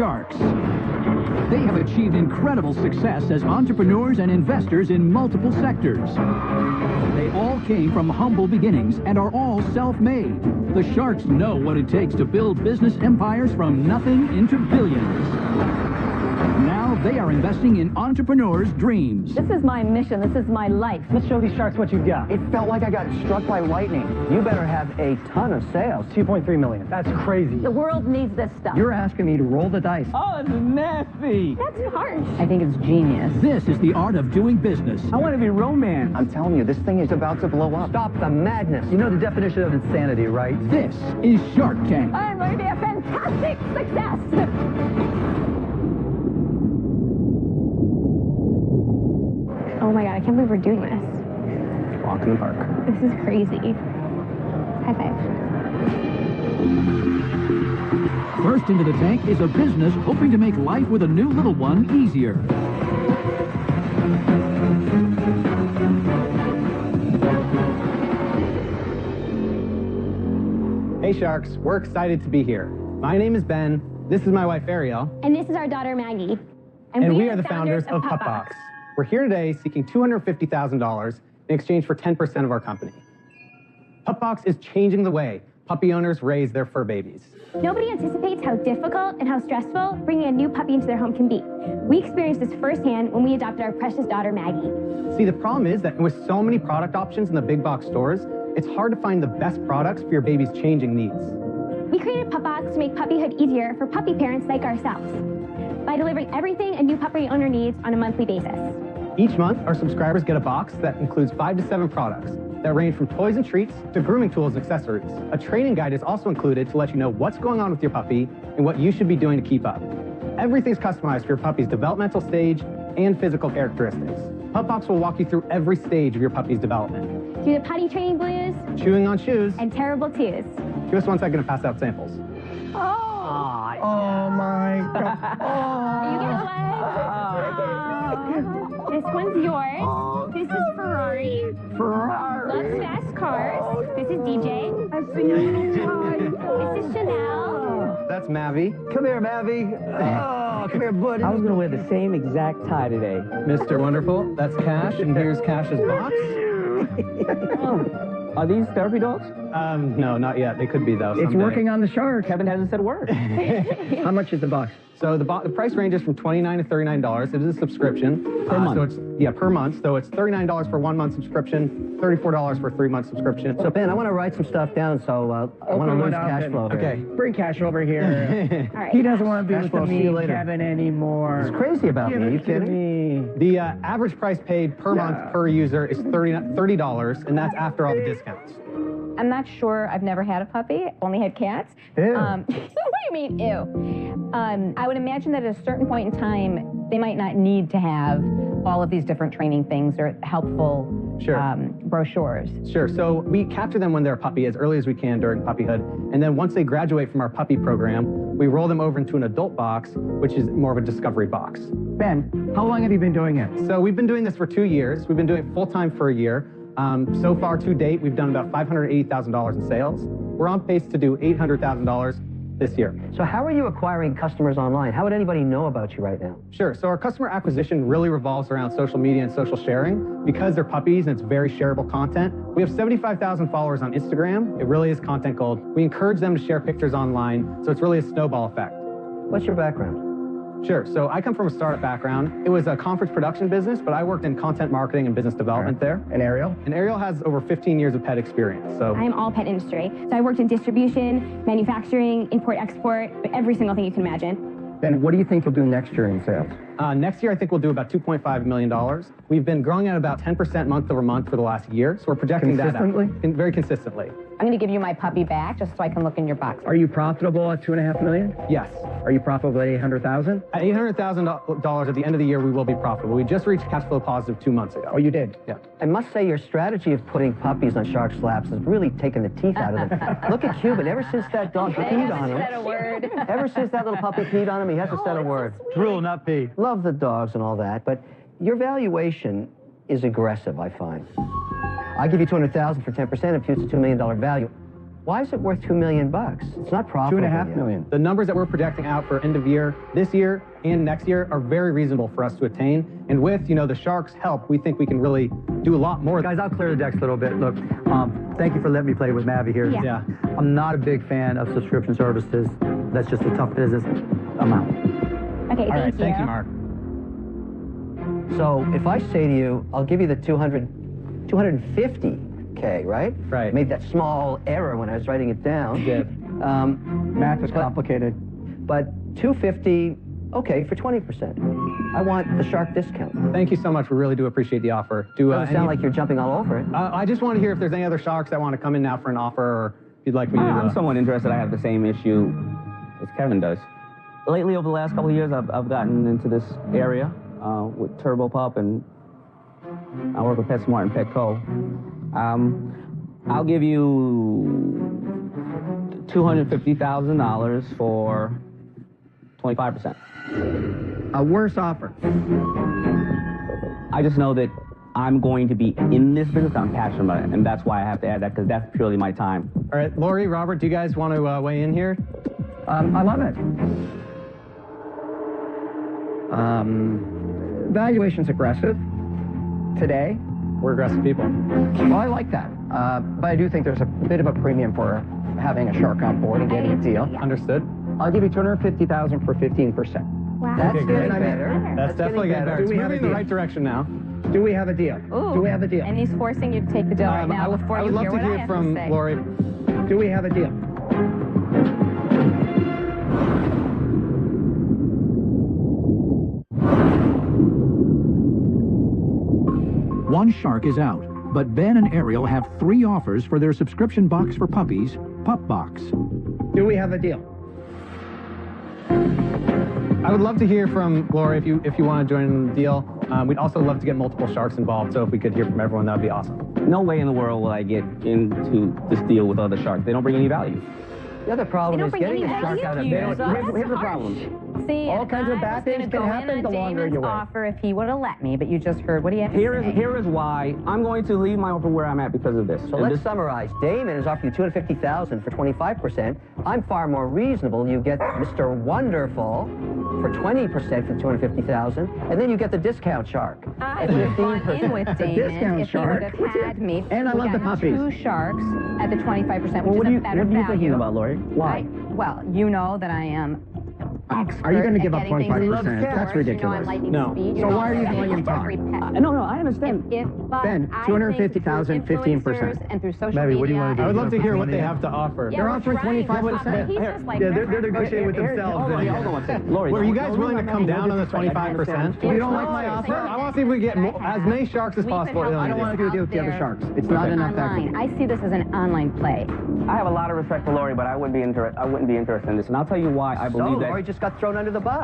Sharks. They have achieved incredible success as entrepreneurs and investors in multiple sectors. They all came from humble beginnings and are all self-made. The Sharks know what it takes to build business empires from nothing into billions. Now they are investing in entrepreneurs' dreams. This is my mission. This is my life. Let's show these sharks what you've got. It felt like I got struck by lightning. You better have a ton of sales. 2.3 million. That's crazy. The world needs this stuff. You're asking me to roll the dice. Oh, that's nasty. That's harsh. I think it's genius. This is the art of doing business. I want to be romance. I'm telling you, this thing is about to blow up. Stop the madness. You know the definition of insanity, right? This is Shark Tank. I'm going to be a fantastic success. Oh my God, I can't believe we're doing this. Walk in the park. This is crazy. High five. First into the tank is a business hoping to make life with a new little one easier. Hey Sharks, we're excited to be here. My name is Ben, this is my wife Ariel, and this is our daughter Maggie. and we are the founders of PupBox. We're here today seeking $250,000 in exchange for 10% of our company. PupBox is changing the way puppy owners raise their fur babies. Nobody anticipates how difficult and how stressful bringing a new puppy into their home can be. We experienced this firsthand when we adopted our precious daughter Maggie. See, the problem is that with so many product options in the big box stores, it's hard to find the best products for your baby's changing needs. We created PupBox to make puppyhood easier for puppy parents like ourselves by delivering everything a new puppy owner needs on a monthly basis. Each month, our subscribers get a box that includes 5 to 7 products that range from toys and treats to grooming tools and accessories. A training guide is also included to let you know what's going on with your puppy and what you should be doing to keep up. Everything's customized for your puppy's developmental stage and physical characteristics. PupBox will walk you through every stage of your puppy's development. Through the potty training blues, Chewing on shoes. and terrible twos. Give us 1 second to pass out samples. Oh my God. You get one. This one's yours. This is Ferrari. Loves fast cars. This is DJ. This is Chanel. That's Mavi. Come here, Mavi. Oh, come here, buddy. I was going to wear the same exact tie today. Mr. Wonderful. That's Cash, and here's Cash's box. Are these therapy dogs? No, not yet. They could be, though. It's someday. working on the shark. Kevin hasn't said a word. How much is the box? So the price ranges from $29 to $39. It is a subscription. Per month? So it's, per month. So it's $39 for 1 month subscription, $34 for a 3-month subscription. So, Ben, I want to write some stuff down, so I want to lose cash flow here. Okay. Bring Cash over here. All right. He doesn't want to be Cash with flow, the see you mean later. Kevin anymore. It's crazy about me. Are you Give it to kidding? me. The average price paid per month per user is $30, and that's after all the discounts. I'm not sure. I've never had a puppy. Only had cats. Ew. What do you mean, ew? I would imagine that at a certain point in time, they might not need to have all of these different training things or helpful brochures. Sure. So we capture them when they're a puppy as early as we can during puppyhood, and then once they graduate from our puppy program, we roll them over into an adult box, which is more of a discovery box. Ben, how long have you been doing it? So we've been doing this for 2 years. We've been doing it full-time for a year. So far to date, we've done about $580,000 in sales. We're on pace to do $800,000 this year. So how are you acquiring customers online? How would anybody know about you right now? Sure. So our customer acquisition really revolves around social media and social sharing. Because they're puppies and it's very shareable content, we have 75,000 followers on Instagram. It really is content gold. We encourage them to share pictures online, so it's really a snowball effect. What's your background? Sure. So I come from a startup background. It was a conference production business, but I worked in content marketing and business development there. And Ariel? And Ariel has over 15 years of pet experience. So I'm all pet industry. So I worked in distribution, manufacturing, import-export, every single thing you can imagine. Ben, what do you think you'll do next year in sales? Next year, I think we'll do about $2.5 million. We've been growing at about 10% month over month for the last year, so we're projecting that out. Very consistently. I'm going to give you my puppy back just so I can look in your box. Are you profitable at $2.5 million? Yes. Are you profitable at $800,000? At $800,000 at the end of the year, we will be profitable. We just reached cash flow positive 2 months ago. Oh, you did? Yeah. I must say your strategy of putting puppies on sharks' laps has really taken the teeth out of them. Look at Cuban. Ever since that dog peed on him. Said a word. Ever since that little puppy peed on him, he hasn't said a word. Drool, not pee. Love the dogs and all that, but your valuation is aggressive, I find. I give you $200,000 for 10%, imputes a $2 million value. Why is it worth $2 million? It's not profitable. $2.5 million. The numbers that we're projecting out for end of year, this year and next year, are very reasonable for us to attain. And with, the Sharks' help, we think we can really do a lot more. Guys, I'll clear the decks a little bit. Look, thank you for letting me play with Mavi here. Yeah. I'm not a big fan of subscription services. That's just a tough business. I'm out. Okay, All right, thank you, Mark. So if I say to you, I'll give you the 250K, right? Right. I made that small error when I was writing it down. You did. Math is complicated. But 250, okay, for 20%. I want the Shark discount. Thank you so much. We really do appreciate the offer. Doesn't sound like you're jumping all over it. I just want to hear if there's any other Sharks that want to come in now for an offer, or if you'd like me to... I'm somewhat interested. I have the same issue as Kevin does. Lately, over the last couple of years, I've gotten into this area with Turbo Pup, and I work with PetSmart and Petco. I'll give you $250,000 for 25%. A worse offer. I just know that I'm going to be in this business. I'm passionate about it, and that's why I have to add that, because that's purely my time. All right, Lori, Robert, do you guys want to weigh in here? I love it. Valuation's aggressive today. We're aggressive people. Well, I like that. But I do think there's a bit of a premium for having a Shark on board and getting a deal. Understood. I'll give you $250,000 for 15%. Wow. That's Okay, getting great. better. That's definitely getting better. Do It's we have moving a in the deal? right direction now. Do we have a deal? Ooh. Do we have a deal? And he's forcing you to take the deal right now before I you would love hear to what I hear have from to say. Lori. Do we have a deal? One Shark is out, but Ben and Ariel have 3 offers for their subscription box for puppies, Pup Box. Do we have a deal? I would love to hear from Lori if you want to join the deal. We'd also love to get multiple Sharks involved, so if we could hear from everyone, that would be awesome. No way in the world will I get into this deal with other Sharks. They don't bring any value. The other problem They is don't bring getting any the Shark value out of to you. bed. Here's the problem. See, All kinds of bad things can happen the longer you wait. offer if he would have let me, but you just heard what he had to Here say. is why I'm going to leave my offer where I'm at because of this. So let's summarize. Damon is offering you $250,000 for 25%. I'm far more reasonable. You get Mr. Wonderful for 20% for $250,000, and then you get the discount Shark. I would have gone in with Damon discount if shark. he would have had me. And I We love the got puppies. 2 Sharks at the 25%, Well, which what is a better value. are you thinking about, Lori? Why? Well, you know that I am expert Are you going to at give up getting things 25%? in That's stores. ridiculous. You know I'm lightning No. speed. So why are you going in every pet? No, I understand. But Ben, I 250,000, think through 15%. influencers and through social Maybe, what do you media want to do? I would love to hear what Yeah. they have to offer. Yeah, They're we're offering trying. 25%. He's just like, Yeah, they're negotiating with themselves. Hold on one second. Lori, Were you guys willing to come down on the 25%? You don't like my offer? I want to see if we get as many Sharks as possible. I don't want to do a deal with the other Sharks. It's not Online. enough equity. I see this as an online play. I have a lot of respect for Lori, but I wouldn't be interested in this. And I'll tell you why I believe that. Lori just got thrown under the bus.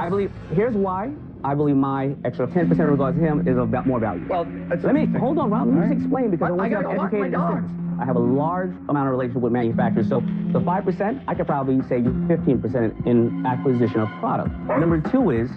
Here's why I believe my extra 10% in regards to him is of more value. Well, that's Let me, interesting. hold on, Rob, let me just explain, because I want you gotta to go walk educate my dogs. I have a large amount of relationship with manufacturers, so the 5%, I could probably save you 15% in acquisition of product. Number 2 is,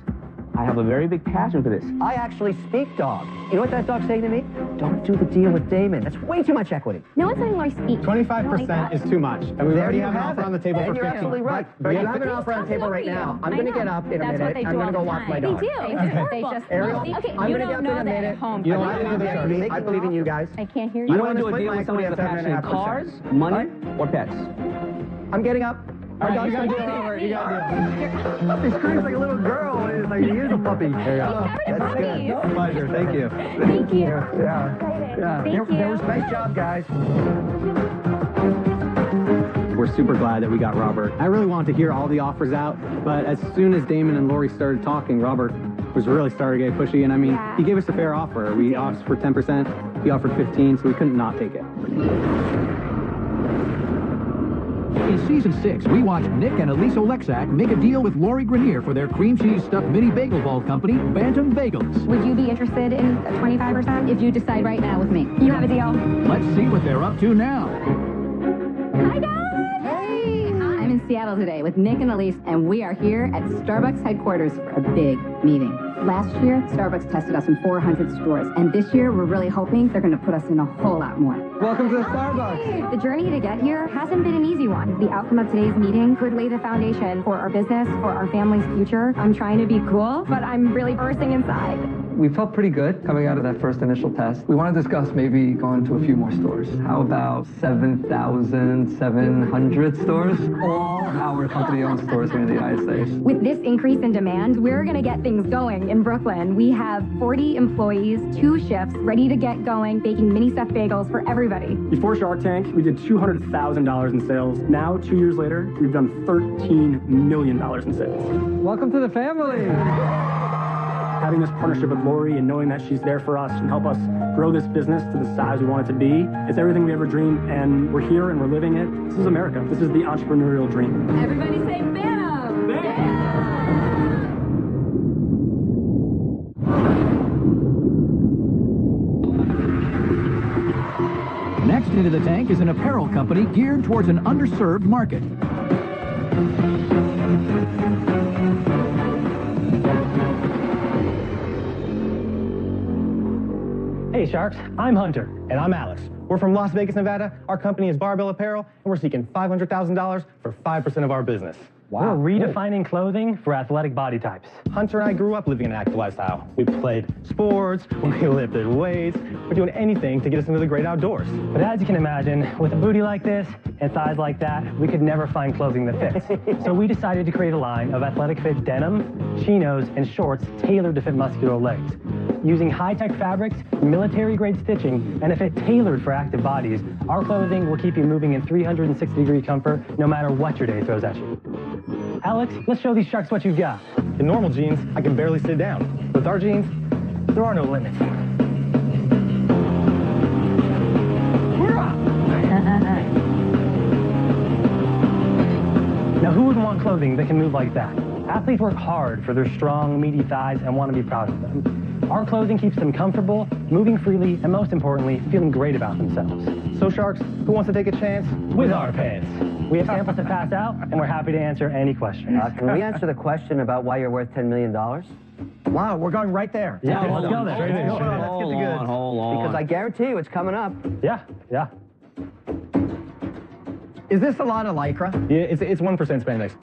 I have a very big passion for this. I actually speak dog. You know what that dog's saying to me? Don't do the deal with Damon. That's way too much equity. No one's letting Lori speak. 25% is too much. And we There already you have an have offer it. on the table And for you're 15. absolutely right. But you have an offer on the table right now. I'm going to get up in a minute. I'm going to go walk my They dog. do. They It's They horrible. just Ariel, Okay, I'm you going to don't get up know in a that minute. at home. You don't I want believe any other in Sharks. I believe in you guys. I can't hear You you. want to do a split deal my with someone equity that's at passionate in 7.5%. cars, money, or pets? I'm getting up. All right, you got a deal, Robert. You got a deal. He screams like a little girl. It's like he is a puppy. That's good. Pleasure. Thank you. Thank you. Yeah. Yeah. Thank you. That was nice job, guys. We're super glad that we got Robert. I really wanted to hear all the offers out, but as soon as Damon and Lori started talking, Robert was really starting to get pushy, and I mean, Yeah. he gave us a fair offer. We asked for 10%, he offered 15, so we couldn't not take it. In Season 6, we watch Nick and Elise Oleksak make a deal with Lori Grenier for their cream cheese stuffed mini bagel ball company, Bantam Bagels. Would you be interested in 25%? If you decide right now with me. You have a deal. Let's see what they're up to now. Hi, guys. Hey, I'm in Seattle today with Nick and Elise, and we are here at Starbucks headquarters for a big meeting. Last year, Starbucks tested us in 400 stores, and this year we're really hoping they're going to put us in a whole lot more. Welcome to Starbucks. The journey to get here hasn't been an easy one. The outcome of today's meeting could lay the foundation for our business, for our family's future. I'm trying to be cool, but I'm really bursting inside. We felt pretty good coming out of that first initial test. We want to discuss maybe going to a few more stores. How about 7,700 stores? All our company-owned stores here in the United States. With this increase in demand, we're going to get things going in Brooklyn. We have 40 employees, 2 shifts, ready to get going, baking mini stuffed bagels for everybody. Before Shark Tank, we did $200,000 in sales. Now, 2 years later, we've done $13 million in sales. Welcome to the family. Having this partnership with Lori and knowing that she's there for us and help us grow this business to the size we want it to be, it's everything we ever dreamed, and we're here and we're living it. This is America. This is the entrepreneurial dream. Everybody say Phantom! Next into the tank is an apparel company geared towards an underserved market. Hey Sharks, I'm Hunter. And I'm Alex. We're from Las Vegas, Nevada. Our company is Barbell Apparel, and we're seeking $500,000 for 5% of our business. Wow. We're redefining clothing for athletic body types. Hunter and I grew up living an active lifestyle. We played sports, we lifted weights, we're doing anything to get us into the great outdoors. But as you can imagine, with a booty like this and thighs like that, we could never find clothing that fits. So we decided to create a line of athletic fit denim, chinos, and shorts tailored to fit muscular legs. Using high-tech fabrics, military-grade stitching, and a fit tailored for active bodies, our clothing will keep you moving in 360-degree comfort no matter what your day throws at you. Alex, let's show these Sharks what you've got. In normal jeans, I can barely sit down. With our jeans, there are no limits. Now, who would want clothing that can move like that? Athletes work hard for their strong, meaty thighs and want to be proud of them. Our clothing keeps them comfortable, moving freely, and most importantly, feeling great about themselves. So Sharks, who wants to take a chance with our pants? We have samples to pass out, and we're happy to answer any questions. Can we answer the question about why you're worth $10 million? Wow, we're going right there. Yeah, let's go there. Hold on. Because I guarantee you it's coming up. Yeah. Is this a lot of Lycra? Yeah, it's 1% spandex.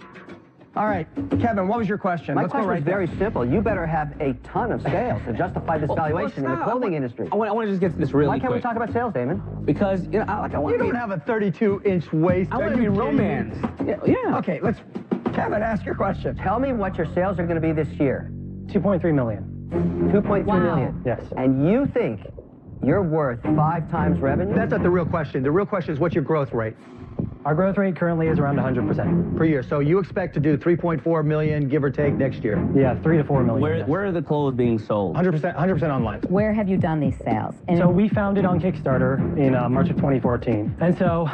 All right, Kevin, what was your question? My Let's go question right is very simple. You better have a ton of sales to justify this valuation in the clothing industry. I want to just get to this really quick. Why can't we talk about sales, Damon? Because, you know, I want You to be... don't have a 32-inch waist. I want to be romance. Yeah. Okay, Kevin, ask your question. Tell me what your sales are going to be this year. 2.3 million. 2.3 million. Yes. And you think you're worth 5 times revenue? That's not the real question. The real question is, what's your growth rate? Our growth rate currently is around 100%. Per year. So you expect to do 3.4 million, give or take, next year? Yeah, 3 to 4 million. Where are the clothes being sold? 100% online. Where have you done these sales? So we founded on Kickstarter in March of 2014. And so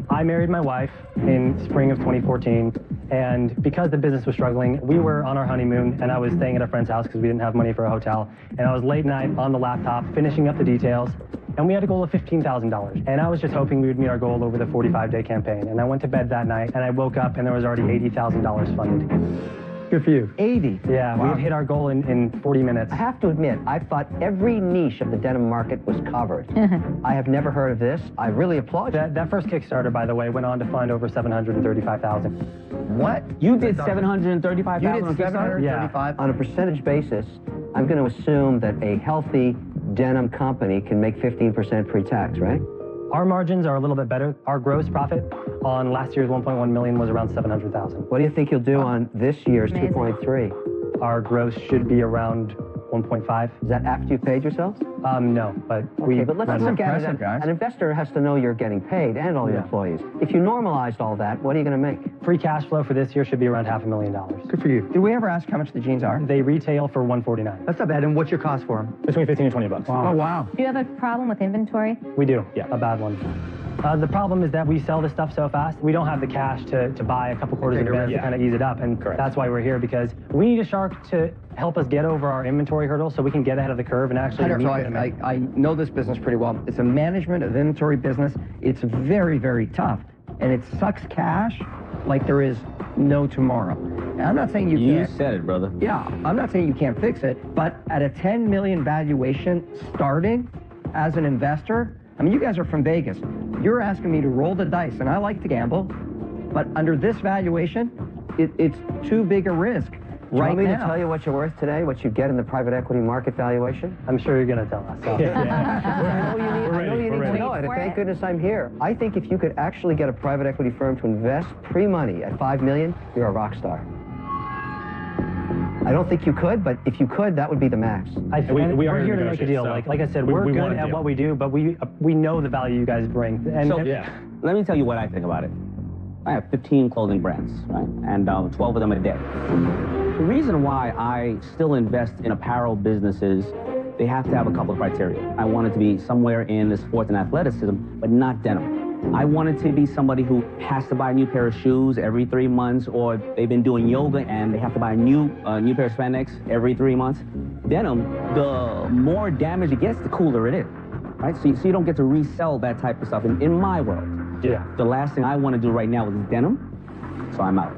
I married my wife in spring of 2014. And because the business was struggling, we were on our honeymoon, and I was staying at a friend's house because we didn't have money for a hotel. And I was late night on the laptop finishing up the details. And we had a goal of $15,000. And I was just hoping we would meet our goal over the 45-day campaign. And I went to bed that night, and I woke up, and there was already $80,000 funded. Good for you. 80? Yeah, wow. We had hit our goal in 40 minutes. I have to admit, I thought every niche of the denim market was covered. I have never heard of this. I really applaud you. That first Kickstarter, by the way, went on to fund over $735,000. What? You did $735,000 You on did Kickstarter? $735,000? On a percentage basis, I'm going to assume that a healthy denim company can make 15% pre-tax, right? Our margins are a little bit better. Our gross profit on last year's 1.1 million was around 700,000. What do you think you'll do on this year's 2.3? Our gross should be around 1.5. Is that after you paid yourselves? No, but we... Okay, but let's look at it. An investor has to know you're getting paid and all your employees. If you normalized all that, what are you going to make? Free cash flow for this year should be around $500,000. Good for you. Did we ever ask how much the jeans are? They retail for $149. That's not bad. And what's your cost for them? Between 15 and 20 bucks. Wow. Oh, wow. Do you have a problem with inventory? We do, yeah, a bad one. The problem is that we sell this stuff so fast, we don't have the cash to buy a couple quarters in advance to kind of ease it up, and that's why we're here, because we need a Shark to help us get over our inventory hurdle so we can get ahead of the curve and actually meet them. I know this business pretty well. It's a management of inventory business. It's very, very tough, and it sucks cash like there is no tomorrow. I'm not saying you can't. You said it, brother. Yeah, I'm not saying you can't fix it, but at a 10 million valuation starting as an investor, I mean, you guys are from Vegas. You're asking me to roll the dice, and I like to gamble, but under this valuation, it's too big a risk. Do you want me to tell you what you're worth today, what you get in the private equity market valuation? I'm sure you're going to tell us. So. I know you need to know it, and thank goodness I'm here. I think if you could actually get a private equity firm to invest pre-money at $5 million, you're a rock star. I don't think you could, but if you could, that would be the max. We're here to make a deal. So like I said, we're good at what we do, but we know the value you guys bring. And let me tell you what I think about it. I have 15 clothing brands, right? And 12 of them are dead. The reason why I still invest in apparel businesses, they have to have a couple of criteria. I want it to be somewhere in the sports and athleticism, but not denim. I want it to be somebody who has to buy a new pair of shoes every 3 months, or they've been doing yoga and they have to buy a new pair of spandex every 3 months. Denim, the more damage it gets, the cooler it is, right? So you don't get to resell that type of stuff in my world. Yeah. The last thing I want to do right now is denim, so I'm out.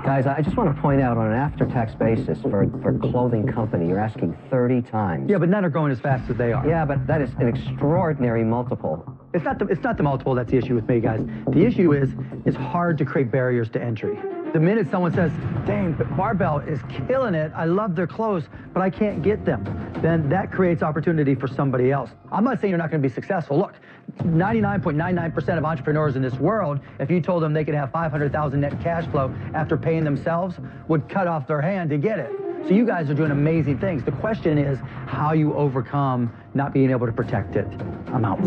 Guys, I just want to point out on an after-tax basis for a clothing company, you're asking 30 times. Yeah, but none are growing as fast as they are. Yeah, but that is an extraordinary multiple. It's not the multiple that's the issue with me, guys. The issue is it's hard to create barriers to entry. The minute someone says, dang, Barbell is killing it, I love their clothes, but I can't get them, then that creates opportunity for somebody else. I'm not saying you're not going to be successful. Look, 99.99% of entrepreneurs in this world, if you told them they could have $500,000 net cash flow after paying themselves, would cut off their hand to get it. So you guys are doing amazing things. The question is how you overcome not being able to protect it. I'm out.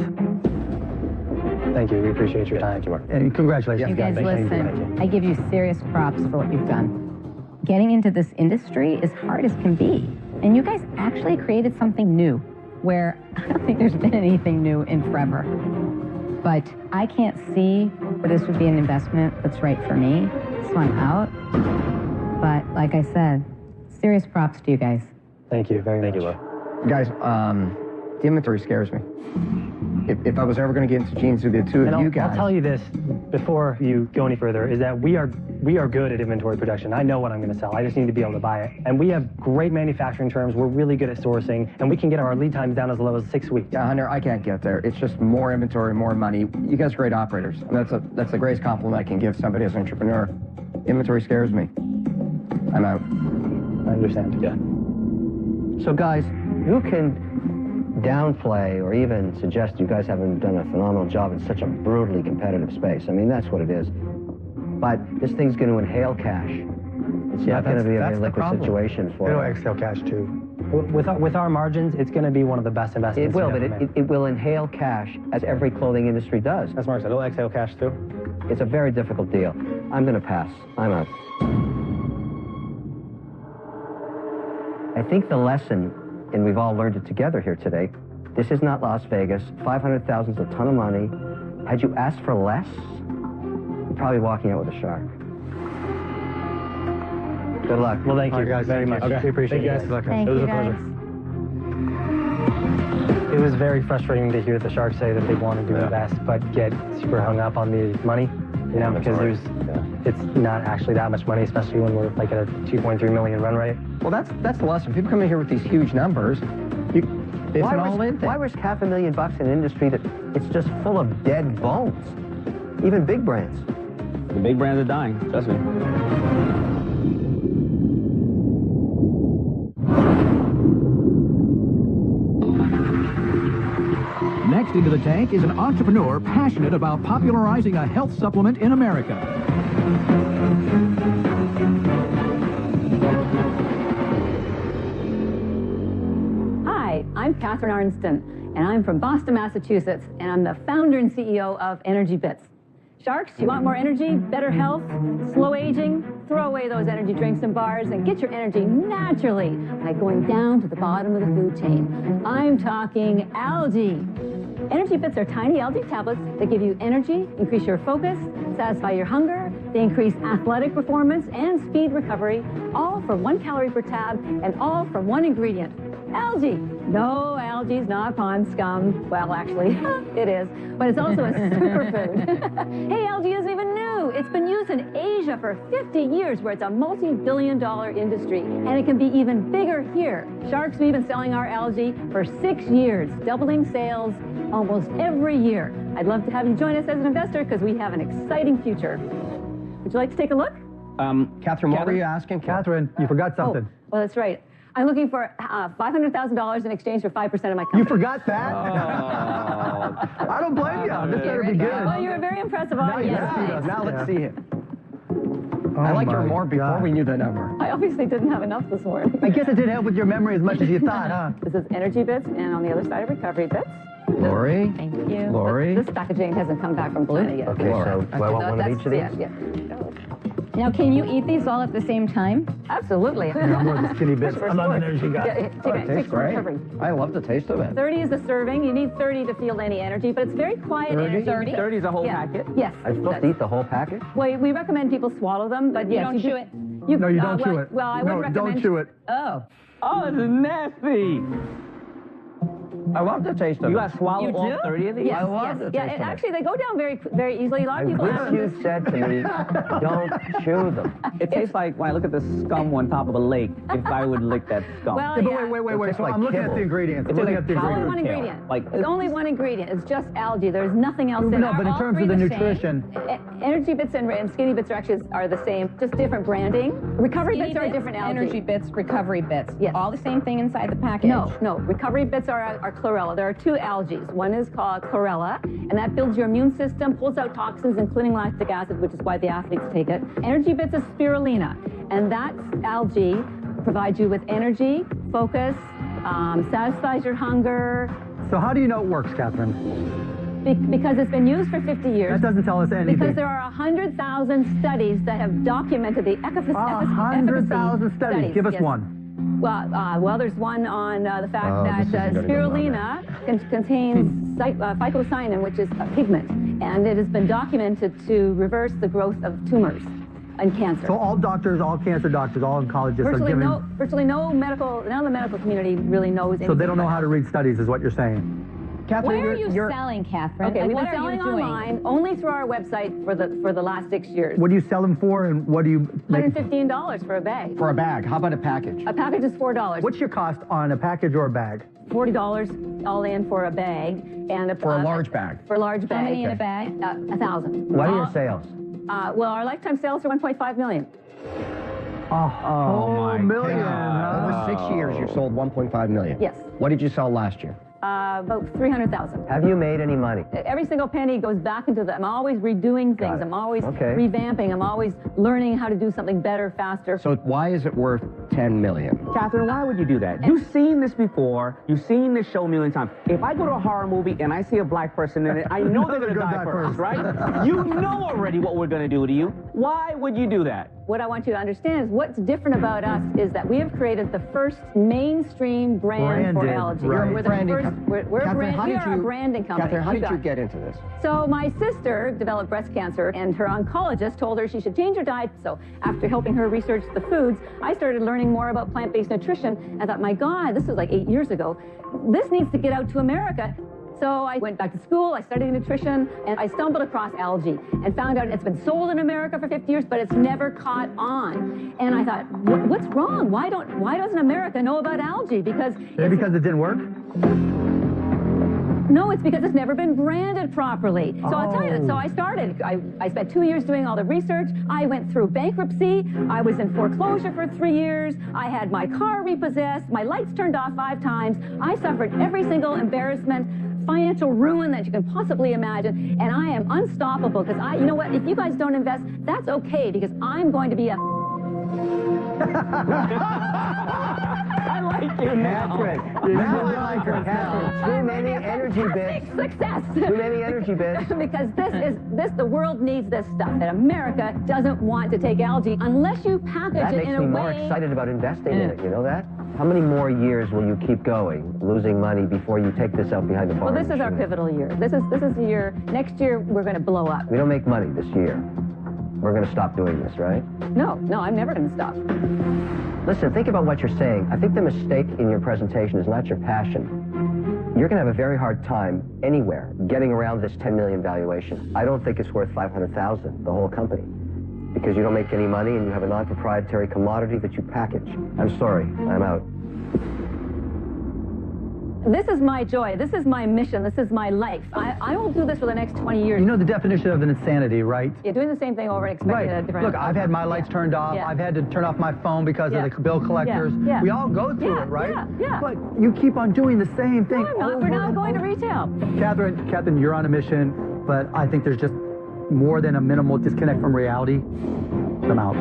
Thank you. We appreciate your time. And congratulations, You guys, listen, I give you serious props for what you've done. Getting into this industry is hard as can be. And you guys actually created something new, where I don't think there's been anything new in forever. But I can't see where this would be an investment that's right for me, so I'm out. But like I said, serious props to you guys. Thank you very much. Thank you, Guys, the inventory scares me. If I was ever going to get into jeans with the two of you guys... I'll tell you this, before you go any further, is that we are good at inventory production. I know what I'm going to sell. I just need to be able to buy it. And we have great manufacturing terms. We're really good at sourcing, and we can get our lead times down as low as 6 weeks. Yeah, Hunter, I can't get there. It's just more inventory, more money. You guys are great operators. And that's the greatest compliment I can give somebody as an entrepreneur. Inventory scares me. I'm out. I understand. Yeah. So guys, you can downplay or even suggest you guys haven't done a phenomenal job in such a brutally competitive space. I mean, that's what it is. But this thing's going to inhale cash. It's not going to be a very liquid situation for It'll exhale cash too. With our margins, it's going to be one of the best investments. It will, but it will inhale cash, as every clothing industry does. That's Mark said. It'll exhale cash too. It's a very difficult deal. I'm going to pass. I'm out. I think the lesson, and we've all learned it together here today, this is not Las Vegas. 500,000 is a ton of money. Had you asked for less, you're probably walking out with a shark. Good luck. Well, thank you guys very much. Okay. We appreciate it. Thank you, guys. It was very frustrating to hear the Sharks say that they want to do invest, but get super hung up on the money, you know, because it's not actually that much money, especially when we're like at a 2.3 million run rate. Well, that's the lesson. People come in here with these huge numbers. It's an all-in thing. Why risk $500,000 in an industry that it's just full of dead bones? Even big brands. The big brands are dying, trust me. Next into the tank is an entrepreneur passionate about popularizing a health supplement in America. Hi, I'm Catherine Arnston, and I'm from Boston, Massachusetts, and I'm the founder and CEO of Energy Bits. Sharks, you want more energy, better health, slow aging? Throw away those energy drinks and bars and get your energy naturally by going down to the bottom of the food chain. I'm talking algae. Energy Bits are tiny algae tablets that give you energy, increase your focus, satisfy your hunger. They increase athletic performance and speed recovery, all for 1 calorie per tab and all from one ingredient. Algae. No, algae's not pond scum. Well, actually, it is, but it's also a superfood. Hey, algae isn't even new. It's been used used in Asia for 50 years, where it's a multi-billion-dollar industry, and it can be even bigger here. Sharks, we've been selling our algae for 6 years, doubling sales almost every year. I'd love to have you join us as an investor because we have an exciting future. Would you like to take a look? Catherine, what were you asking? Catherine, you forgot something. Oh, well, that's right. I'm looking for $500,000 in exchange for 5% of my company. You forgot that? Oh. I don't blame you. This better be good. Well, you're a very impressive audience. Now let's see it. I liked her more before we knew the number. I obviously didn't have enough this morning. I guess it didn't help with your memory as much as you thought, huh? This is Energy Bits, and on the other side, Recovery Bits. Lori? Thank you. Lori? This packaging hasn't come back from China yet. Okay, so do I want one of each of these? Yeah. Now, can you eat these all at the same time? Absolutely. I'm more the skinny bits. I'm not an energy guy. Yeah, It tastes great. I love the taste of it. 30 is the serving. You need 30 to feel any energy, but it's very quiet energy. 30 is a whole packet? Yes. I'm supposed to eat the whole packet? Well, we recommend people swallow them, but yes, You don't chew it? No, you don't chew it. Well, I would recommend... don't chew it. Oh. Oh, this is nasty. I love the taste of it. You got to swallow all 30 of these? Yes, I love the taste and of it. actually, they go down very easily. A lot I of people have wish you said to me, don't chew them. It tastes like when I look at the scum on top of a lake, if I would lick that scum. Well, Yeah, yeah. but wait. So like I'm looking at kibble. the ingredients. It's I'm looking like at the Only ingredients. one ingredient. Like, There's only one ingredient. It's just algae. There's nothing else in it. No, but in all terms three of the the same? nutrition. Energy Bits and Skinny Bits are the same, just different branding. Recovery Skinny Bits are a different algae. Energy Bits, Recovery Bits. Yes. All the same thing inside the package. No. Recovery Bits are chlorella. There are two algae. One is called chlorella, and that builds your immune system, pulls out toxins, including lactic acid, which is why the athletes take it. Energy Bits is spirulina, and that algae provides you with energy, focus, satisfies your hunger. So how do you know it works, Catherine? Because it's been used for 50 years. That doesn't tell us anything. Because there are 100,000 studies that have documented the efficacy. 100,000 studies. Give us one. Well, there's one on the fact that spirulina contains phycocyanin, which is a pigment, and it has been documented to reverse the growth of tumors and cancer. So all doctors, all cancer doctors, all oncologists are Virtually giving... none of the medical community really knows anything. So they don't know about how to read studies, is what you're saying. Catherine, Where are you selling, Catherine? Okay, Like, we've what been are selling you doing? online only through our website for the last 6 years. What do you sell them for, and what do you make? $115 for a bag. For a bag. How about a package? A package is $4. What's your cost on a package or a bag? $40 all in for a bag, and For a large bag. For a large bag. How many in a bag? 1,000. What are your sales? Well, our lifetime sales are 1.5 million. Oh, million. Over 6 years, you sold 1.5 million. Yes. What did you sell last year? About 300,000. Have you made any money? Every single penny goes back into the. I'm always redoing Got things. it. I'm always Okay. revamping. I'm always learning how to do something better, faster. So why is it worth 10 million? Catherine, why would you do that? You've seen this before. You've seen this show a million times. If I go to a horror movie and I see a black person in it, I know they're going to die first, right? You know already what we're going to do to you. Why would you do that? What I want you to understand is what's different about us is that we have created the first mainstream brand for Branded, algae. right. We're the first. We're a brand. We are a branding company. Catherine, how did you got- get into this? So my sister developed breast cancer, and her oncologist told her she should change her diet. So after helping her research the foods, I started learning more about plant-based nutrition. I thought, my God, this was like 8 years ago. This needs to get out to America. So I went back to school, I studied nutrition, and I stumbled across algae and found out it's been sold in America for 50 years, but it's never caught on. And I thought, what's wrong? Why doesn't America know about algae? Because Because it didn't work? no, it's because it's never been branded properly. So I'll tell you, so I started. I spent 2 years doing all the research. I went through bankruptcy. I was in foreclosure for 3 years. I had my car repossessed. My lights turned off 5 times. I suffered every single embarrassment, financial ruin that you can possibly imagine. And I am unstoppable because you know what? If you guys don't invest, that's okay because I'm going to be a... I like you now. Catherine, now I like her. Catherine, too many energy bits. Success. Too many energy bits. Because the world needs this stuff, and America doesn't want to take algae unless you package That it makes in a me way. more excited about investing in it, you know that? How many more years will you keep going, losing money before you take this out behind the bar? Well, this is our pivotal year. This is the year. Next year, we're going to blow up. We don't make money this year. We're going to stop doing this, right? No, I'm never going to stop. Listen, think about what you're saying. I think the mistake in your presentation is not your passion. You're going to have a very hard time anywhere getting around this 10 million valuation. I don't think it's worth 500,000, the whole company. because you don't make any money and you have a non-proprietary commodity that you package. I'm sorry, I'm out. This is my joy. This is my mission. This is my life. I will do this for the next 20 years. You know the definition of an insanity, right? You're doing the same thing over and expecting a different Look, I've had my lights turned off. Yeah. I've had to turn off my phone because of the bill collectors. Yeah. We all go through it, right? Yeah. But you keep on doing the same thing. No, I'm not. We're not going to retail. Catherine, you're on a mission, but I think there's just more than a minimal disconnect from reality. I'm out.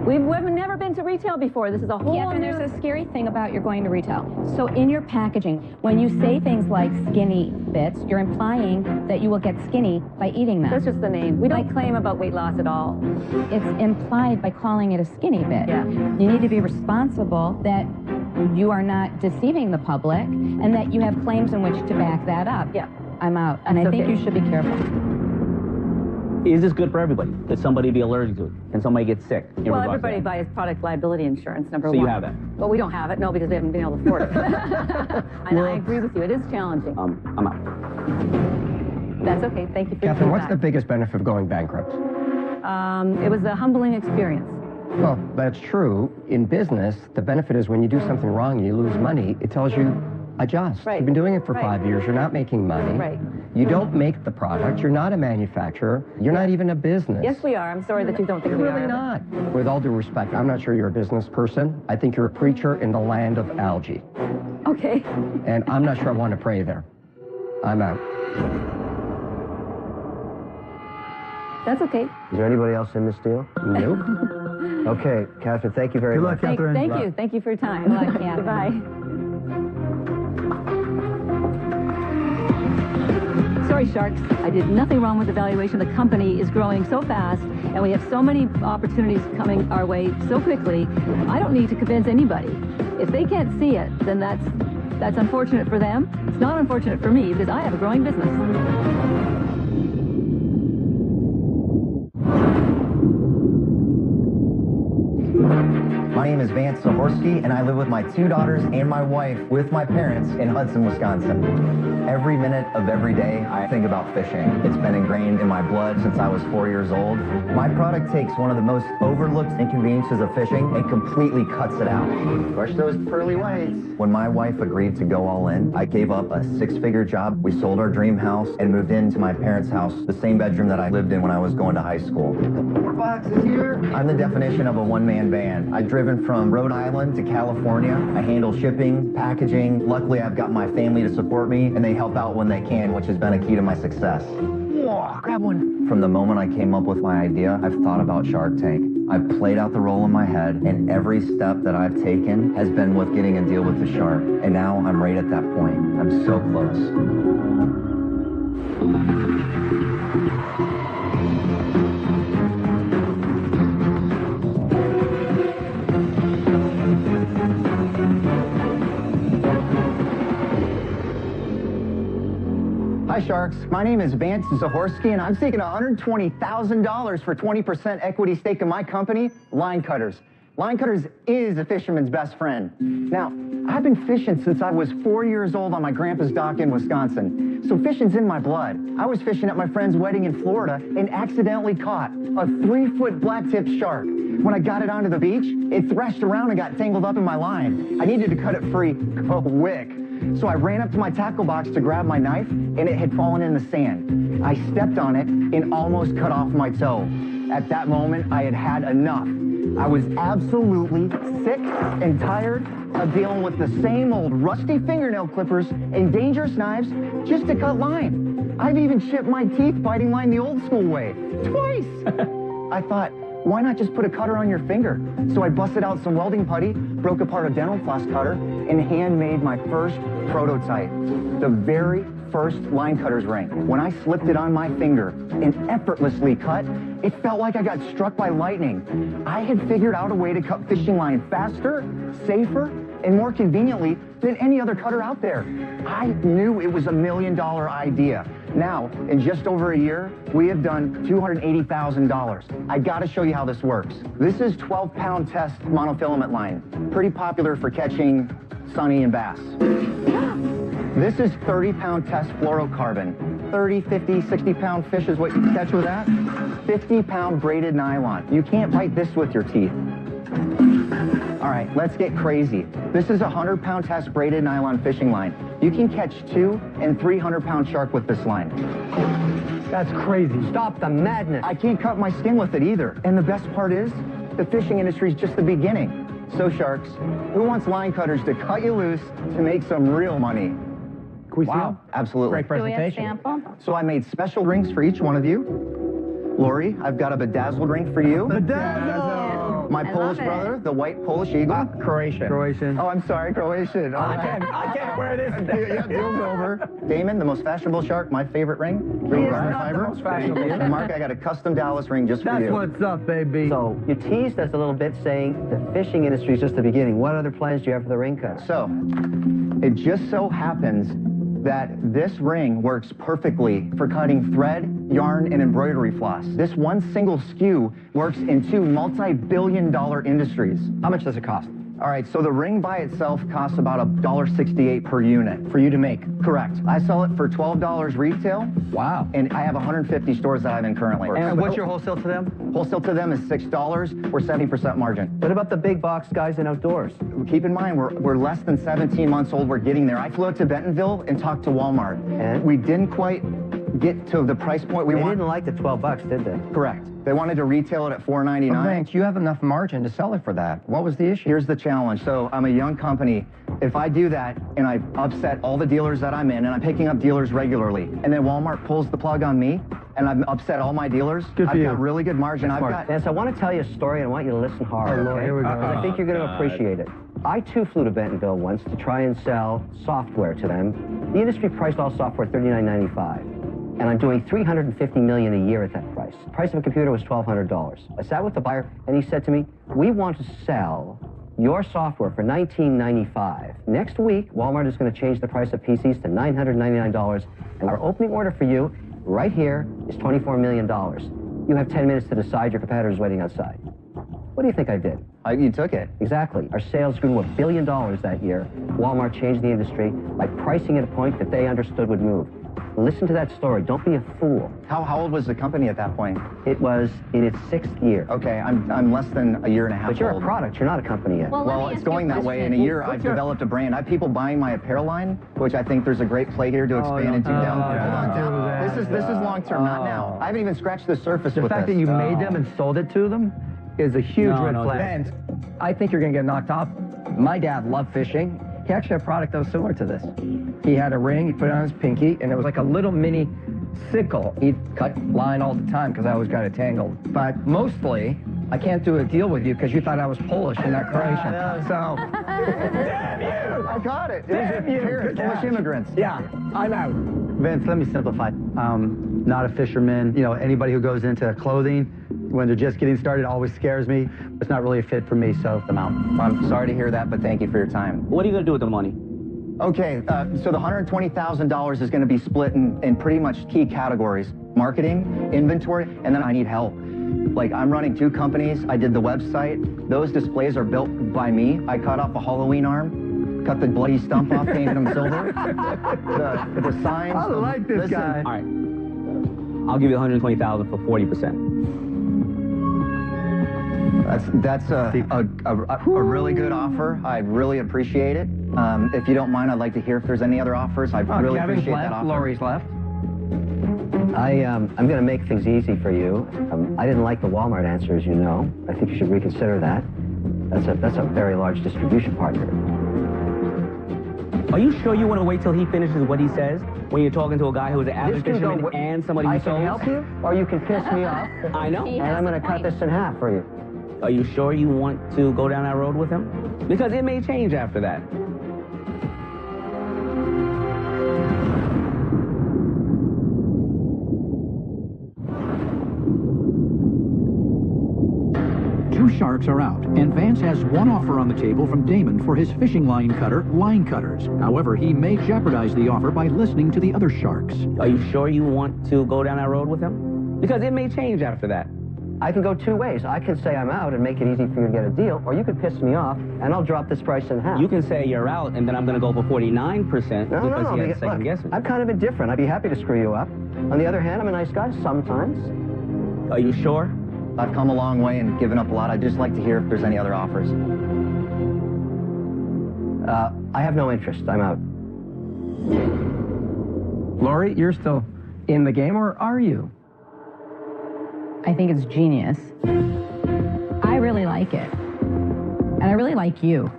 We've never been to retail before. This is a whole And there's a scary thing about you're going to retail. So in your packaging, when you say things like skinny bits, you're implying that you will get skinny by eating them. That's just the name. We don't claim about weight loss at all. It's implied by calling it a skinny bit. Yeah. You need to be responsible that you are not deceiving the public and that you have claims in which to back that up. Yeah. I'm out. And I think you should be careful. Is this good for everybody? Could somebody be allergic to it? Can somebody get sick? Well, everybody buys product liability insurance, number one. So you have that? But we don't have it, no, because we haven't been able to afford it. And I agree with you. It is challenging. I'm out. That's okay. Thank you for your Catherine, what's feedback. the biggest benefit of going bankrupt? It was a humbling experience. Well, that's true. In business, the benefit is when you do something wrong, you lose money, it tells you, adjust. Right. You've been doing it for Right. 5 years, you're not making money. Right. You don't make the product, you're not a manufacturer, you're not even a business. Yes, we are. I'm sorry that you don't think You're we really are. not. With all due respect, I'm not sure you're a business person. I think you're a preacher in the land of algae. Okay. And I'm not sure I want to pray there. I'm out. That's okay. Is there anybody else in this deal? Nope. Okay, Catherine, thank you very much. Thank you. Thank you for your time. Good luck, Catherine. Goodbye. Sorry, Sharks. I did nothing wrong with the valuation. The company is growing so fast, and we have so many opportunities coming our way so quickly. I don't need to convince anybody. If they can't see it, then that's unfortunate for them. It's not unfortunate for me because I have a growing business. My name is Vance Zahorsky, and I live with my 2 daughters and my wife with my parents in Hudson, Wisconsin. Every minute of every day, I think about fishing. It's been ingrained in my blood since I was 4 years old. My product takes one of the most overlooked inconveniences of fishing and completely cuts it out. Brush those pearly whites. When my wife agreed to go all in, I gave up a 6-figure job. We sold our dream house and moved into my parents' house, the same bedroom that I lived in when I was going to high school. More boxes here. I'm the definition of a one-man band. I've driven from Rhode Island to California. I handle shipping, packaging. Luckily, I've got my family to support me, and they help out when they can, which has been a key to my success. Whoa, grab one. From the moment I came up with my idea, I've thought about Shark Tank. I've played out the role in my head, and every step that I've taken has been with getting a deal with the shark. And now I'm right at that point. I'm so close. Hi, Sharks. My name is Vance Zahorsky, and I'm seeking $120,000 for 20% equity stake in my company, Line Cutters. Line Cutters is a fisherman's best friend. Now, I've been fishing since I was 4 years old on my grandpa's dock in Wisconsin, so fishing's in my blood. I was fishing at my friend's wedding in Florida and accidentally caught a 3-foot black-tip shark. When I got it onto the beach, it thrashed around and got tangled up in my line. I needed to cut it free quick. So I ran up to my tackle box to grab my knife, and it had fallen in the sand. I stepped on it and almost cut off my toe. At that moment, I had had enough. I was absolutely sick and tired of dealing with the same old rusty fingernail clippers and dangerous knives just to cut line. I've even chipped my teeth biting line the old school way. Twice! I thought, why not just put a cutter on your finger? So I busted out some welding putty, broke apart a dental floss cutter, and handmade my first prototype. The very first line cutter's ring. When I slipped it on my finger and effortlessly cut, it felt like I got struck by lightning. I had figured out a way to cut fishing line faster, safer, and more conveniently than any other cutter out there. I knew it was $1 million idea. Now, in just over a year, we have done $280,000. I gotta show you how this works. This is 12-pound test monofilament line. Pretty popular for catching sunny and bass. This is 30-pound test fluorocarbon. 30, 50, 60-pound fish is what you catch with that. 50-pound braided nylon. You can't bite this with your teeth. All right, let's get crazy. This is a 100-pound test braided nylon fishing line. You can catch 200- and 300-pound shark with this line. That's crazy. Stop the madness. I can't cut my skin with it either. And the best part is, the fishing industry is just the beginning. So sharks, who wants line cutters to cut you loose to make some real money? Can we see them? Absolutely. Great presentation. Do we have sample? So I made special rings for each one of you. Lori, I've got a bedazzled ring for you. Bedazzled! My Polish brother, the white Polish eagle. Croatian. Croatian. Oh, I'm sorry, Croatian. I can't wear this. Yeah, deal's over. Damon, the most fashionable shark, my favorite ring. Green carbon fiber. Most fashionable. And Mark, I got a custom Dallas ring just for you. That's what's up, baby. So you teased us a little bit saying the fishing industry is just the beginning. What other plans do you have for the ring cut? So, it just so happens that this ring works perfectly for cutting thread, yarn, and embroidery floss. This one single SKU works in 2 multi-billion-dollar industries. How much does it cost? All right, so the ring by itself costs about $1.68 per unit. For you to make? Correct. I sell it for $12 retail. Wow. And I have 150 stores that I'm in currently. And what's your wholesale to them? Wholesale to them is $6. We're 70% margin. What about the big box guys in outdoors? Keep in mind, we're less than 17 months old. We're getting there. I flew out to Bentonville and talked to Walmart. And? We didn't quite get to the price point we They want. didn't like the 12 bucks, did they? Correct. They wanted to retail it at $4.99. Vance, you have enough margin to sell it for that. What was the issue? Here's the challenge. So I'm a young company. If I do that and I upset all the dealers that I'm in, and I'm picking up dealers regularly, and then Walmart pulls the plug on me, and I've upset all my dealers, Good for I've you. got really good margin. I've got... Vance, I want to tell you a story, and I want you to listen hard. Oh, Lord, okay? here we go. Because I think you're going to appreciate it. I, too, flew to Bentonville once to try and sell software to them. The industry priced all software at $39.95. And I'm doing $350 million a year at that price. The price of a computer was $1,200. I sat with the buyer, and he said to me, we want to sell your software for $19.95. Next week, Walmart is going to change the price of PCs to $999, and our opening order for you, right here, is $24 million. You have 10 minutes to decide. Your competitor's waiting outside. What do you think I did? You took it. Exactly. Our sales grew to $1 billion that year. Walmart changed the industry by pricing at a point that they understood would move. Listen to that story. Don't be a fool. How old was the company at that point? It was in its 6th year. Okay, I'm less than a year and a half But you're old. a product. You're not a company yet. Well, it's going that way. In a year, I've developed a brand. I have people buying my apparel line, which I think there's a great play here to expand into down. Hold on. This is long term, not now. I haven't even scratched the surface The with fact this. that you made them and sold it to them is a huge red flag. Vance, I think you're going to get knocked off. My dad loved fishing. He actually had a product that was similar to this. He had a ring, he put it on his pinky, and it was like a little mini sickle. He'd cut line all the time because I always got it tangled. But mostly, I can't do a deal with you because you thought I was Polish and not Croatian. So, damn you! I got it. Damn you! Here, Polish immigrants. Yeah, I'm out. Vince, let me simplify. Not a fisherman. You know, anybody who goes into clothing, when they're just getting started, always scares me. It's not really a fit for me, so I'm out. I'm sorry to hear that, but thank you for your time. What are you going to do with the money? Okay, so the $120,000 is going to be split in pretty much key categories: marketing, inventory, and then I need help. Like, I'm running 2 companies. I did the website. Those displays are built by me. I cut off a Halloween arm, cut the bloody stump off, painted them silver. The signs. I like this guy. All right. I'll give you $120,000 for 40%. That's a really good offer. I really appreciate it. If you don't mind, I'd like to hear if there's any other offers. I'd really Kevin's appreciate left, that offer. Lori's left. I'm going to make things easy for you. I didn't like the Walmart answer, as you know. I think you should reconsider that. That's a very large distribution partner. Are you sure you want to wait till he finishes what he says when you're talking to a guy who's an avid This can fisherman go- and somebody who I can help you, or you can piss me off. I know. And I'm going to cut this in half for you. Are you sure you want to go down that road with him? Because it may change after that. Two sharks are out, and Vance has one offer on the table from Damon for his fishing line cutter, Line Cutters. However, he may jeopardize the offer by listening to the other sharks. Are you sure you want to go down that road with him? Because it may change after that. I can go 2 ways. I can say I'm out and make it easy for you to get a deal, or you could piss me off, and I'll drop this price in half. You can say you're out, and then I'm going to go for 49% because he had second guessing. I'm kind of indifferent. I'd be happy to screw you up. On the other hand, I'm a nice guy sometimes. Are you sure? I've come a long way and given up a lot. I'd just like to hear if there's any other offers. I have no interest. I'm out. Lori, you're still in the game, or are you? I think it's genius. I really like it. And I really like you.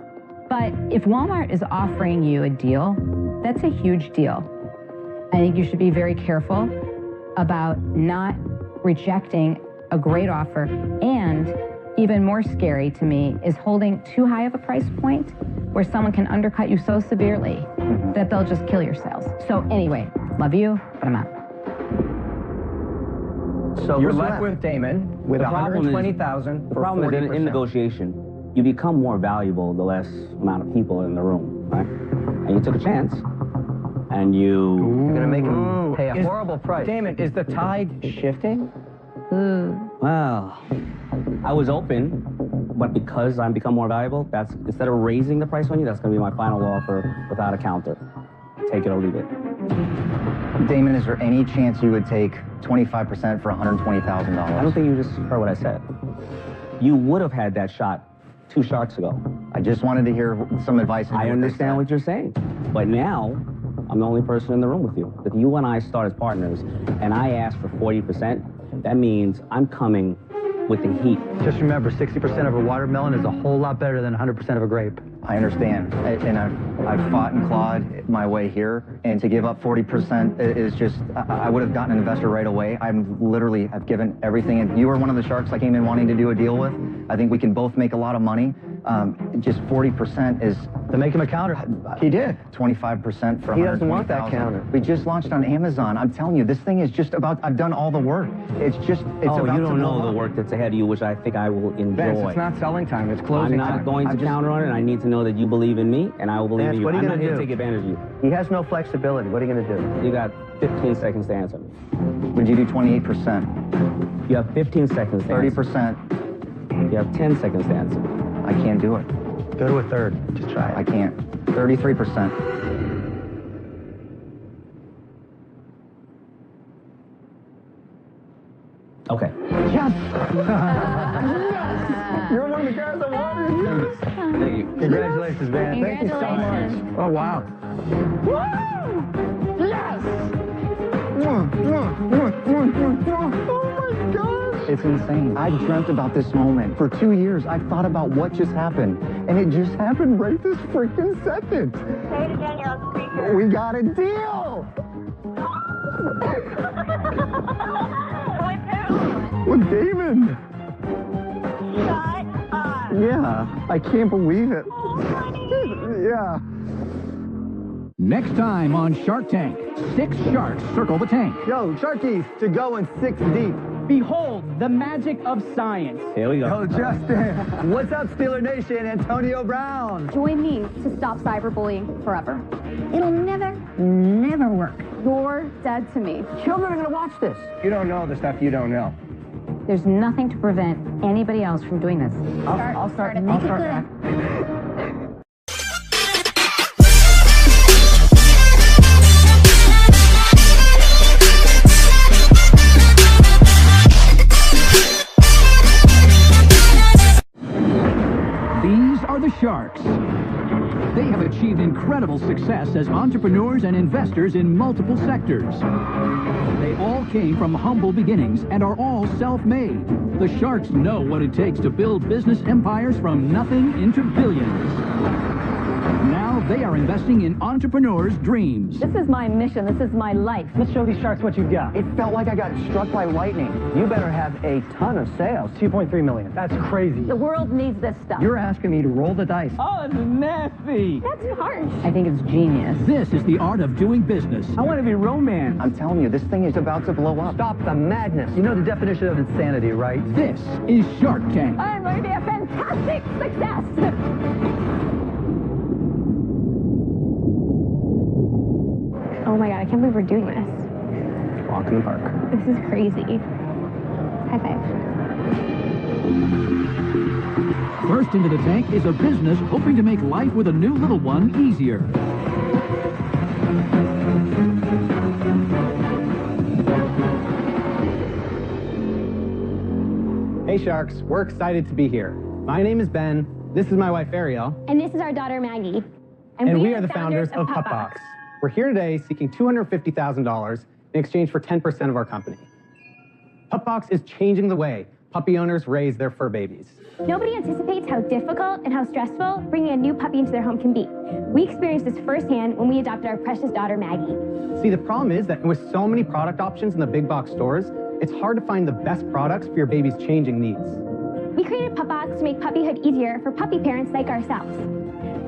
But if Walmart is offering you a deal, that's a huge deal. I think you should be very careful about not rejecting a great offer. And even more scary to me is holding too high of a price point where someone can undercut you so severely that they'll just kill your sales. So anyway, love you, but I'm out. So you're left with Damon with $120,000. The problem is in negotiation, you become more valuable the less amount of people in the room, right? And you took a chance, and you're gonna make him pay a horrible price. Damon, is the tide shifting? Well, I was open, but because I'm become more valuable, that's instead of raising the price on you, that's gonna be my final offer without a counter. Take it or leave it. Damon, is there any chance you would take 25% for $120,000? I don't think you just heard what I said. You would have had that shot 2 sharks ago. I just wanted to hear some advice. I understand what you're saying, but now I'm the only person in the room with you. If you and I start as partners, and I ask for 40%, that means I'm coming with the heat. Just remember, 60% of a watermelon is a whole lot better than 100% of a grape. I understand, and I've fought and clawed my way here, and to give up 40% is just, I would have gotten an investor right away. I've given everything, and you were one of the sharks I came in wanting to do a deal with. I think we can both make a lot of money. Just 40% is... Then make him a counter. He did. 25% for $120,000. He doesn't want that counter. We just launched on Amazon. I'm telling you, this thing is just about, I've done all the work. It's about you don't know the work that's ahead of you, which I think I will enjoy. Vince, it's not selling time, it's closing time. I'm not going to counter on it. I need to know that you believe in me, and I will believe in you. I'm not here to take advantage of you. He has no flexibility. What are you going to do? You got 15 seconds to answer me. Would you do 28%? You have 15 seconds to 30%. You have 10 seconds to answer me. I can't do it. Go to a third. Just try it. I can't. 33%. Okay. Yes! You're one of the guys I wanted. Yes. Thank you. Congratulations, man. Thank you so much. Oh, wow. Woo! Yes! Oh my gosh! It's insane. I dreamt about this moment. For 2 years, I've thought about what just happened. And it just happened right this freaking second. Say it again, you're on speaker. We got a deal! With who? With Damon. Shut up. Yeah, I can't believe it. Yeah. Next time on Shark Tank, 6 sharks circle the tank. Yo, Sharkies, to go in 6 deep. Behold the magic of science. Here we go. Yo, Justin. What's up, Steeler Nation? Antonio Brown. Join me to stop cyberbullying forever. It'll never work. You're dead to me. Children are going to watch this. You don't know the stuff you don't know. There's nothing to prevent anybody else from doing this. I'll start. Make it good. The Sharks. They have achieved incredible success as entrepreneurs and investors in multiple sectors. They all came from humble beginnings and are all self-made. The Sharks know what it takes to build business empires from nothing into billions. Now they are investing in entrepreneurs' dreams. This is my mission. This is my life. Let's show these sharks what you've got. It felt like I got struck by lightning. You better have a ton of sales. 2.3 million. That's crazy. The world needs this stuff. You're asking me to roll the dice. Oh, it's nasty. That's harsh. I think it's genius. This is the art of doing business. I want to be romance. I'm telling you, this thing is about to blow up. Stop the madness. You know the definition of insanity, right? This is Shark Tank. I'm going to be a fantastic success. Oh my god, I can't believe we're doing this. Walk in the park. This is crazy. High five. First into the tank is a business hoping to make life with a new little one easier. Hey Sharks, we're excited to be here. My name is Ben, this is my wife Ariel, And this is our daughter Maggie. and we are the founders of PupBox. We're here today seeking $250,000 in exchange for 10% of our company. PupBox is changing the way puppy owners raise their fur babies. Nobody anticipates how difficult and how stressful bringing a new puppy into their home can be. We experienced this firsthand when we adopted our precious daughter Maggie. See, the problem is that with so many product options in the big box stores, it's hard to find the best products for your baby's changing needs. We created PupBox to make puppyhood easier for puppy parents like ourselves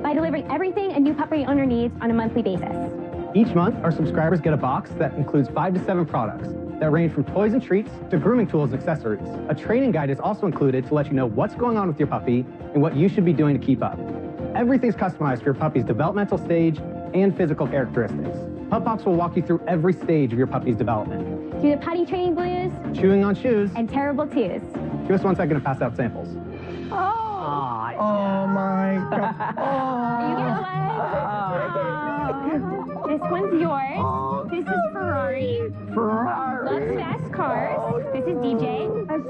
by delivering everything a new puppy owner needs on a monthly basis. Each month, our subscribers get a box that includes 5 to 7 products that range from toys and treats to grooming tools and accessories. A training guide is also included to let you know what's going on with your puppy and what you should be doing to keep up. Everything's customized for your puppy's developmental stage and physical characteristics. PupBox will walk you through every stage of your puppy's development. Through the potty training blues, Chewing on shoes, and terrible twos. give us 1 second to pass out samples. Oh my God. You get one. This one's yours. This is Ferrari. Loves fast cars. This is DJ. This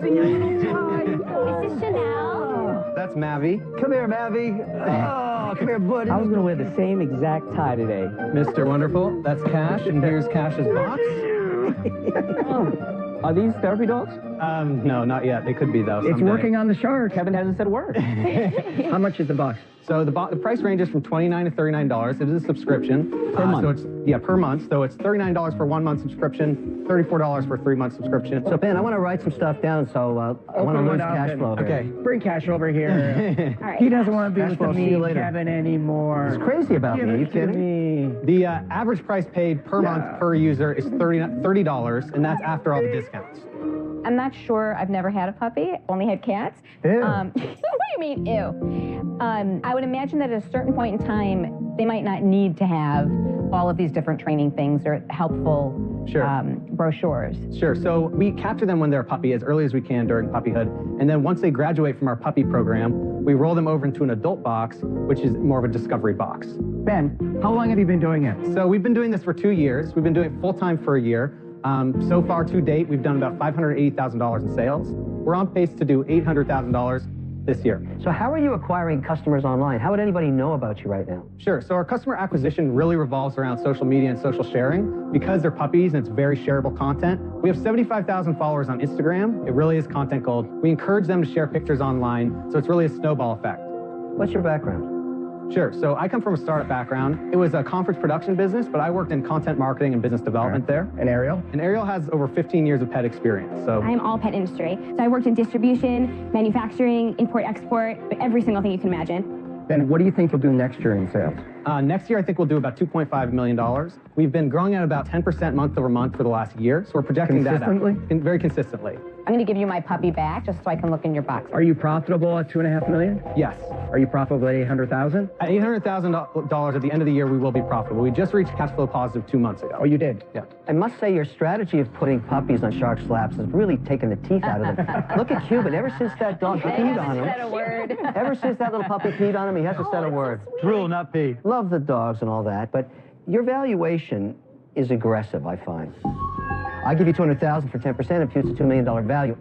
is Chanel. That's Mavi. Come here, Mavi. Oh, come here, buddy. I was going to wear the same exact tie today. Mr. Wonderful, that's Cash, and here's Cash's box. Are these therapy dogs? No, not yet. They could be, though. It's someday. working on the shark. Kevin hasn't said a word. How much is the box? So the price ranges from $29 to $39. It is a subscription. Per month. So it's, per month. So it's $39 for 1 month subscription, $34 for a 3-month subscription. So Ben, I want to write some stuff down, so I want to lose cash flow here. Okay. Bring Cash over here. All right. He doesn't want to be Cash with flow, the see you mean later. Kevin anymore. It's crazy about Give me. Are you it to kidding? me. The average price paid per month per user is $30, and that's after all the discounts. I'm not sure. I've never had a puppy. Only had cats. Ew. What do you mean, ew? I would imagine that at a certain point in time, they might not need to have all of these different training things or helpful brochures. Sure. So we capture them when they're a puppy as early as we can during puppyhood, and then once they graduate from our puppy program, we roll them over into an adult box, which is more of a discovery box. Ben, how long have you been doing it? So we've been doing this for 2 years. We've been doing it full-time for a year. So far to date, we've done about $580,000 in sales. We're on pace to do $800,000 this year. So how are you acquiring customers online? How would anybody know about you right now? Sure. So our customer acquisition really revolves around social media and social sharing. Because they're puppies and it's very shareable content, we have 75,000 followers on Instagram. It really is content gold. We encourage them to share pictures online, so it's really a snowball effect. What's your background? Sure. So I come from a startup background. It was a conference production business, but I worked in content marketing and business development there. And Ariel? And Ariel has over 15 years of pet experience. So I'm all pet industry. So I worked in distribution, manufacturing, import, export, every single thing you can imagine. Ben, what do you think you'll do next year in sales? Next year, I think we'll do about $2.5 million. We've been growing at about 10% month over month for the last year, so we're projecting that out. Very consistently. I'm going to give you my puppy back just so I can look in your box. Are you profitable at $2.5 million? Yes. Are you profitable at $800,000? At $800,000 at the end of the year, we will be profitable. We just reached cash flow positive 2 months ago. Oh, you did? Yeah. I must say your strategy of putting puppies on sharks' laps has really taken the teeth out of them. Look at Cuban. Ever since that dog peed on him. Said a word. Ever since that little puppy peed on him, he hasn't said a word. Drool, not pee. Love the dogs and all that, but your valuation is aggressive, I find. I give you $200,000 for 10%, imputes a $2 million value.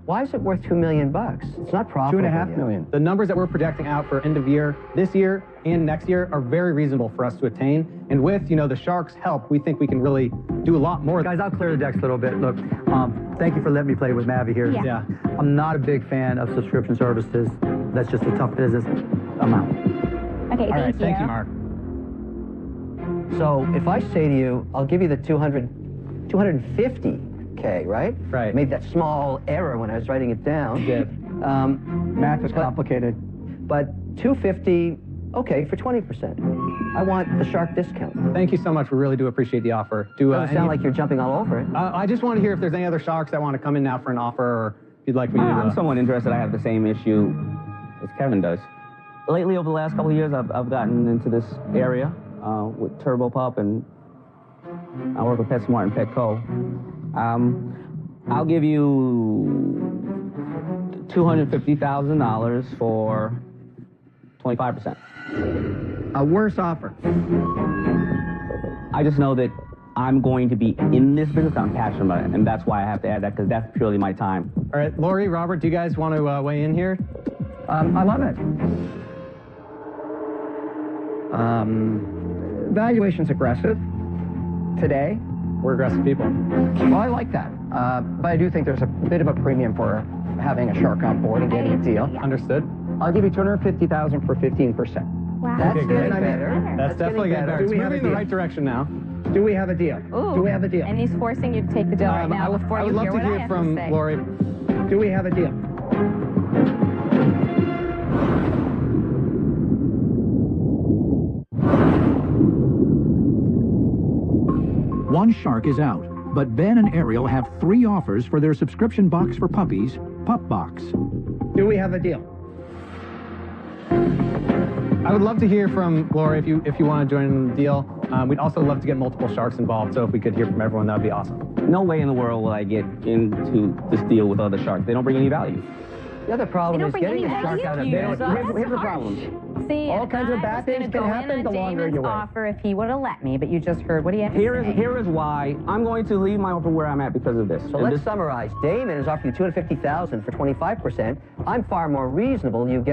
Why is it worth $2 million? It's not profitable. $2.5 million. The numbers that we're projecting out for end of year, this year and next year, are very reasonable for us to attain. And with, the Sharks' help, we think we can really do a lot more. Guys, I'll clear the decks a little bit. Look, thank you for letting me play with Mavi here. Yeah. I'm not a big fan of subscription services. That's just a tough business. I'm out. Okay, All right, thank you, Mark. So if I say to you, I'll give you the 250K, right? Right. I made that small error when I was writing it down. You did. Math is complicated. But 250, okay, for 20%. I want the shark discount. Thank you so much. We really do appreciate the offer. Doesn't sound like you're jumping all over it. I just want to hear if there's any other Sharks that want to come in now for an offer, or if you'd like me to do I'm somewhat interested. I have the same issue as Kevin does. Lately, over the last couple of years, I've gotten into this area with Turbo Pup, and I work with PetSmart and Petco. I'll give you $250,000 for 25%. A worse offer. I just know that I'm going to be in this business. I'm passionate about it, and that's why I have to add that, because that's purely my time. All right, Lori, Robert, do you guys want to weigh in here? I love it. Valuation's aggressive today. We're aggressive people. Well, I like that. But I do think there's a bit of a premium for having a shark on board and getting a deal. Understood. I'll give you $250,000 for 15%. Wow. That's Okay, getting great. better. That's definitely getting better. It's moving in the right direction now. Do we have a deal? Ooh. Do we have a deal? And he's forcing you to take the deal right now before I you would hear love what to I hear have from to say. Lori. Do we have a deal? One shark is out, but Ben and Ariel have 3 offers for their subscription box for puppies, Pup Box. Do we have a deal? I would love to hear from Lori if you want to join the deal. We'd also love to get multiple sharks involved, so if we could hear from everyone, that would be awesome. No way in the world will I get into this deal with other sharks. They don't bring any value. The other problem is bring getting any a shark out of value. bed. Here's the problem. See, All kinds of I bad was gonna things go can in happen on the longer Damon's you wait. offer if he would have let me, but you just heard what he had to say. Here is why I'm going to leave my offer where I'm at because of this. So let's summarize. Damon is offering you $250,000 for 25%. I'm far more reasonable. You get